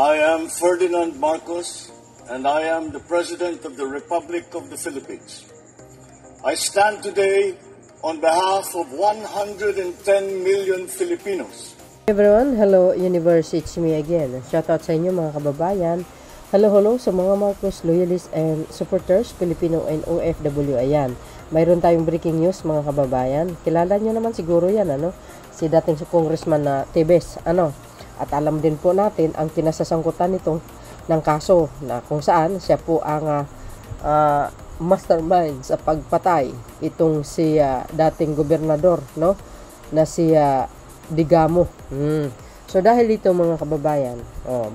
I am Ferdinand Marcos, and I am the President of the Republic of the Philippines. I stand today on behalf of 110 million Filipinos. Everyone, hello universe, it's me again. Shoutout sa inyo mga kababayan. Hello sa mga Marcos loyalists and supporters, Filipino and OFW. Ayan, mayroon tayong breaking news mga kababayan. Kilala nyo naman siguro yan, si dating congressman na Tebes, At alam din po natin ang kinasasangkutan nito ng kaso na kung saan siya po ang mastermind sa pagpatay itong si dating gobernador, na si Digamo. So dahil dito mga kababayan,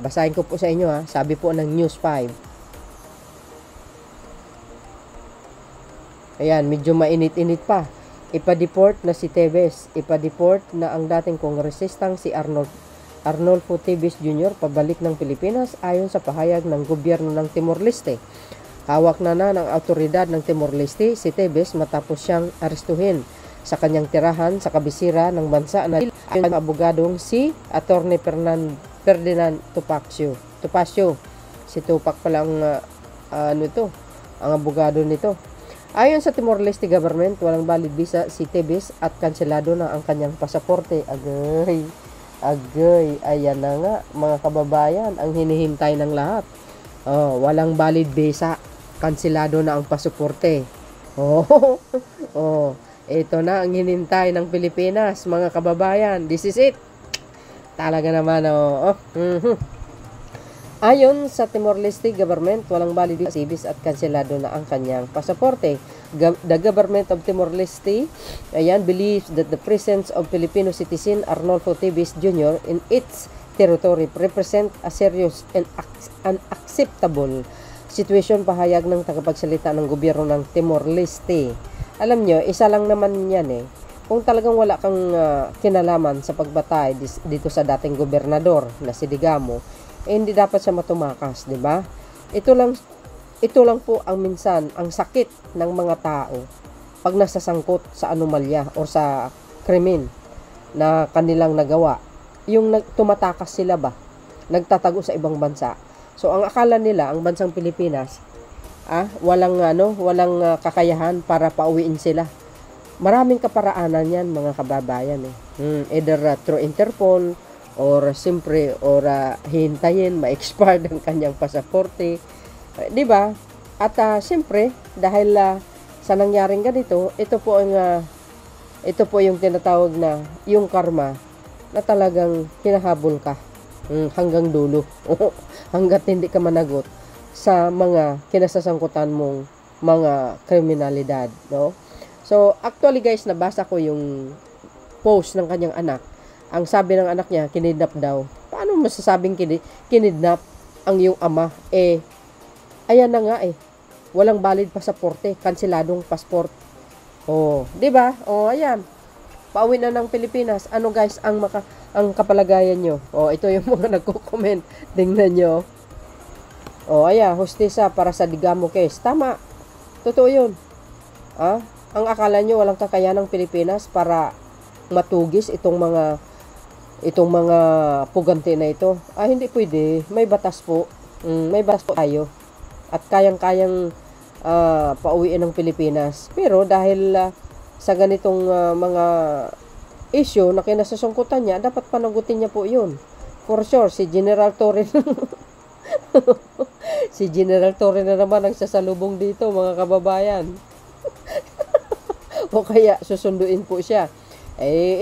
basahin ko po sa inyo sabi po ng News 5. Ayan, medyo mainit-init pa. Ipa-deport na si Tebes, ipa-deport na ang dating kongresistang si Arnolfo Tebes Jr. pabalik ng Pilipinas ayon sa pahayag ng gobyerno ng Timor-Leste. Hawak na ng autoridad ng Timor-Leste si Tebes matapos siyang arestuhin sa kanyang tirahan sa kabisera ng bansa na ang abogadong si Attorney Ferdinand Topacio. Si Tupac pala ang ang abogado nito. Ayon sa Timor-Leste government, walang valid visa si Tebes at kanselado na ang kanyang pasaporte. Agay, ayan na nga mga kababayan, ang hinihintay ng lahat. Walang valid visa, kanselado na ang pasaporte. Ito na ang hinihintay ng Pilipinas mga kababayan. This is it. Talaga naman Ayon sa Timor-Leste government, walang valid visa si Tebes at kanselado na ang kanyang pasaporte. The government of Timor-Leste believes that the presence of Filipino citizen Arnolfo Tebes Jr. in its territory represent a serious and unacceptable situation, pahayag ng tagapagsalita ng gobyerno ng Timor-Leste. Alam nyo, isa lang naman yan Kung talagang wala kang kinalaman sa pagbatay dito sa dating gobernador na si Digamo, hindi dapat siya matumakas, di ba? Ito lang po ang minsan ang sakit ng mga tao pag nasasangkot sa anomalya o sa krimen na kanilang nagawa. Yung tumatakas sila ba? Nagtatago sa ibang bansa. So ang akala nila ang bansang Pilipinas walang kakayahan para pauwiin sila. Maraming kaparaanan yan mga kababayan either through Interpol or siyempre hintayin ma-expire ang kanyang pasaporte, di ba? At siyempre dahil sa nangyaring ganito, ito po yung tinatawag na yung karma na talagang hinahabol ka hanggang dulo hanggat hindi ka managot sa mga kinasasangkutan mong mga kriminalidad, So actually guys, nabasa ko yung post ng kanyang anak. Ang sabi ng anak niya, kinidnap daw. Paano masasabing kinidnap ang iyong ama? Ayan na nga walang valid pasaporte, kanseladong passport. Di ba? Ayan. Pauwi na ng Pilipinas. Ano guys ang kapalagayan nyo? Ito yung mga nagko-comment. Tingnan nyo. Ayan, hostesa para sa Digamo case. Tama. Totoo yun. Ang akala nyo walang kakayanang Pilipinas para matugis itong mga pugante na ito. Hindi pwede. May batas po. May batas po tayo. At kayang-kayang pauwiin ng Pilipinas. Pero dahil sa ganitong mga issue na kinasasangkutan niya, dapat panagutin niya po yun. For sure, si General Torre si General Torre na naman ang sasalubong dito mga kababayan. O kaya susunduin po siya.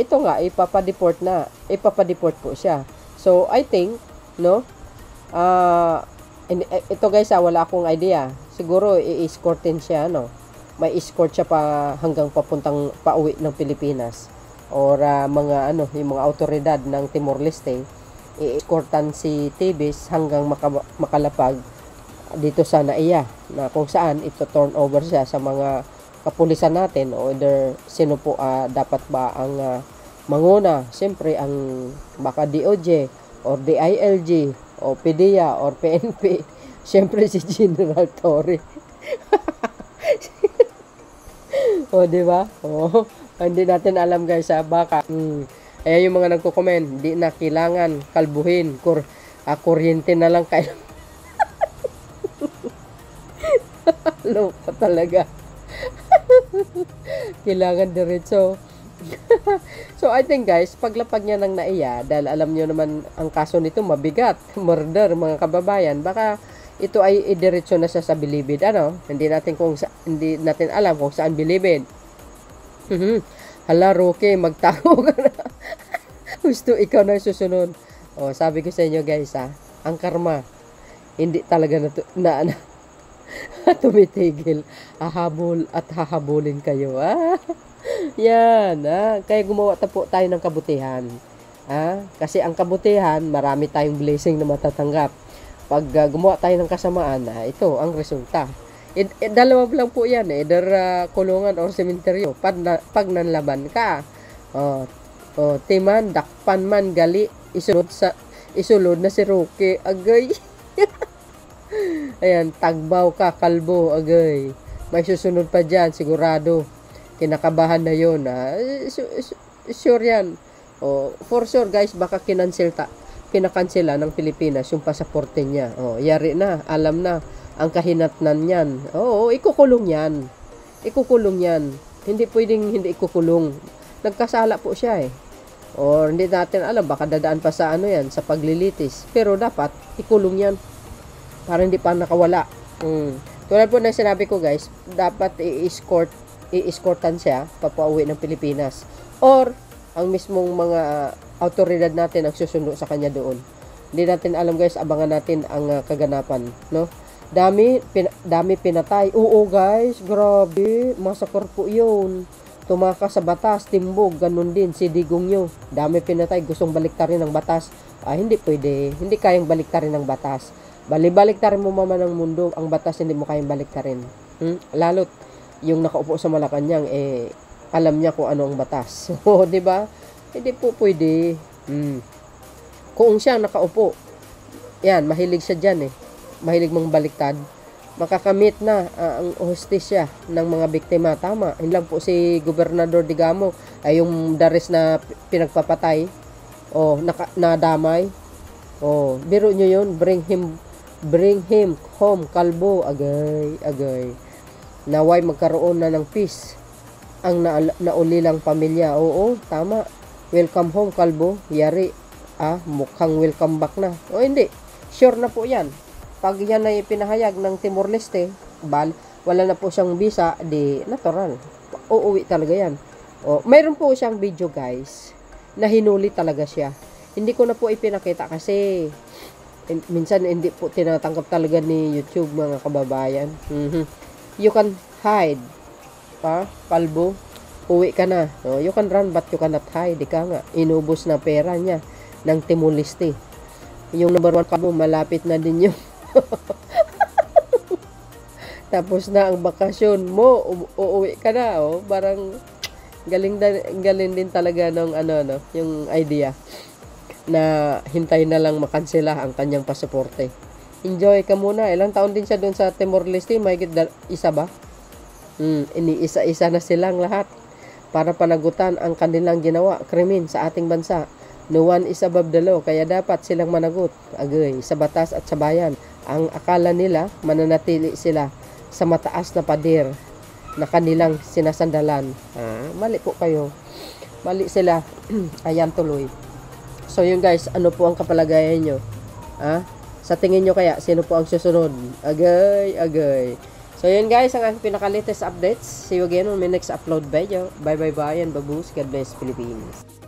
Ito nga, ipapadeport po siya. So, I think, ito guys, wala akong idea. Siguro, i-escortin siya, May escort siya pa hanggang pauwi ng Pilipinas. Or, yung mga autoridad ng Timor-Leste, i-escortan si Tebes hanggang makalapag dito sa NAIA, na kung saan ito turn over siya sa mga kapulisan natin o either sino po dapat ba ang manguna. Siyempre ang baka DOJ or DILG o PDEA or PNP. Siyempre si General Torre. Di ba? Hindi natin alam guys baka Ayan yung mga nagko-comment, di na kailangan kalbuhin, Kuryente na lang kayo. Loko talaga. Kailangan diretso. So I think guys, paglapag niya ng NAIA, dahil alam niyo naman ang kaso nito mabigat, murder mga kababayan, baka ito ay idiretso na siya sa bilibid. Hindi natin alam kung saan bilibid. Hala Roque, magtago ka na. Gusto ikaw na susunod. Sabi ko sa inyo guys, ang karma hindi talaga na tumitigil. Hahabol at hahabulin kayo. Yan. Kaya gumawa po tayo ng kabutihan. Kasi ang kabutihan, marami tayong blessing na matatanggap. Pag gumawa tayo ng kasamaan, ito ang resulta. Dalawa lang po yan. Either kulungan or sementeryo. Pag nanlaban ka. Timan, dakpan man, gali, isulod na si Roque. Agay. Ayan, tagbaw ka, kalbo, agay. May susunod pa dyan, sigurado. Kinakabahan na yun. Sure yan. For sure guys, baka pinakansela ng Pilipinas yung pasaporte niya. Yari na, alam na ang kahinatnan niyan. Ikukulong yan. Ikukulong yan. Hindi pwedeng hindi ikukulong. Nagkasala po siya Or hindi natin alam, baka dadaan pa sa yan, sa paglilitis. Pero dapat ikulong yan para hindi pa nakawala. Tulad po ng sinabi ko guys, dapat i-escortan siya papauwi ng Pilipinas. Or ang mismong mga autoridad natin ang susundo sa kanya doon. Hindi natin alam guys, abangan natin ang kaganapan, no? Dami pinatay. Oo guys, grabe, massacre po 'yun. Tumaka sa batas, timbog, ganun din si Digong nyo. Dami pinatay, gustong baliktarin ng batas. Hindi pwede, hindi kayang baliktarin ng batas. Baliktarin mo mama ng mundo, ang batas hindi mo kayang baliktarin. Lalot yung nakaupo sa Malacanang, alam niya kung ano ang batas. So, di ba? Hindi po pwede. Kung siya nakaupo, yan, mahilig siya dyan mahilig mong baliktad, makakamit na ang hustisya ng mga biktima. Tama. Yun lang po si Gobernador Digamo ay yung dares na pinagpapatay nadamay. Biro nyo yun, bring him home, kalbo. Agay. Naway magkaroon na ng peace ang naulilang pamilya. Oo, tama. Welcome home, kalbo. Yari. Mukhang welcome back na. Hindi. Sure na po yan. Pag yan ay pinahayag ng Timor-Leste, wala na po siyang visa, di natural. Uuwi talaga yan. Mayroon po siyang video guys, na hinuli talaga siya. Hindi ko na po ipinakita kasi minsan hindi po tinatanggap talaga ni YouTube mga kababayan. You can hide. Kalbo, uwi ka na. You can run but you cannot hide. Ika nga, inubos na pera niya ng Timor-Leste. Yung number 1 kalbo, malapit na din yung tapos na ang bakasyon mo, uuwi ka na. Parang galing din talaga ng yung idea na hintay na lang makansela ang kanyang pasaporte. Enjoy ka muna. Ilang taon din siya doon sa Timor-Leste, mahigit isa ba? Iniisa-isa na silang lahat para panagutan ang kanilang ginawa, krimen sa ating bansa. No one is above the law, kaya dapat silang managot sa batas at sa bayan. Ang akala nila, mananatili sila sa mataas na pader na kanilang sinasandalan. Mali po kayo. Mali sila. Ayan tuloy. So yun guys, ano po ang kapalagayan nyo? Sa tingin nyo kaya, sino po ang susunod? Agay. So yun guys, ang aking pinaka-latest updates. See you again on my next upload video. Bye and babush. God bless Philippines.